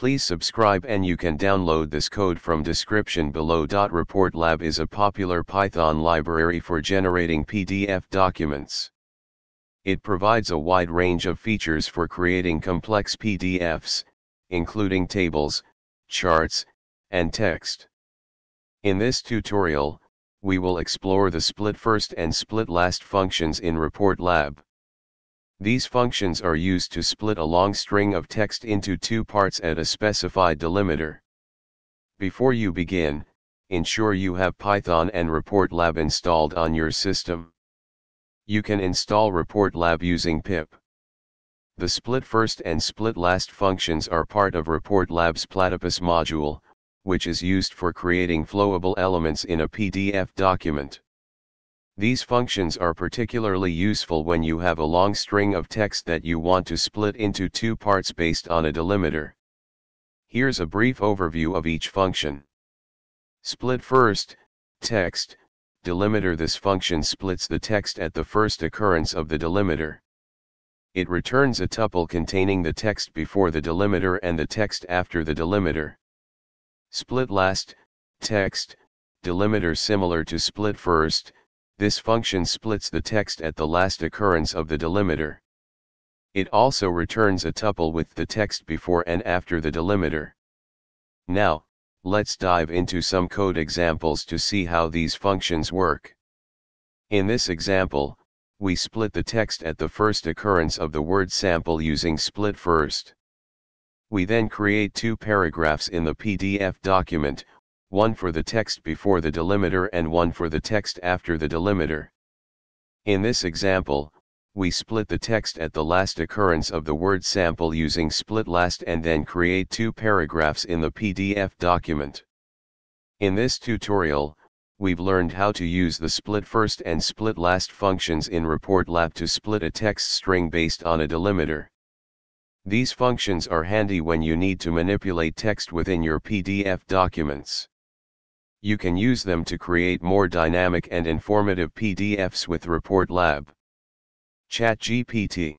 Please subscribe and you can download this code from description below. ReportLab is a popular Python library for generating PDF documents. It provides a wide range of features for creating complex PDFs, including tables, charts, and text. In this tutorial, we will explore the split first and split last functions in ReportLab. These functions are used to split a long string of text into two parts at a specified delimiter. Before you begin, ensure you have Python and ReportLab installed on your system. You can install ReportLab using pip. The split first and split last functions are part of ReportLab's Platypus module, which is used for creating flowable elements in a PDF document. These functions are particularly useful when you have a long string of text that you want to split into two parts based on a delimiter. Here's a brief overview of each function. Split first, text, delimiter. This function splits the text at the first occurrence of the delimiter. It returns a tuple containing the text before the delimiter and the text after the delimiter. Split last, text, delimiter. Similar to split first, this function splits the text at the last occurrence of the delimiter. It also returns a tuple with the text before and after the delimiter. Now, let's dive into some code examples to see how these functions work. In this example, we split the text at the first occurrence of the word sample using split first. We then create two paragraphs in the PDF document, one for the text before the delimiter and one for the text after the delimiter. In this example, we split the text at the last occurrence of the word sample using split last and then create two paragraphs in the PDF document. In this tutorial, we've learned how to use the split first and split last functions in ReportLab to split a text string based on a delimiter. These functions are handy when you need to manipulate text within your PDF documents. You can use them to create more dynamic and informative PDFs with ReportLab. ChatGPT.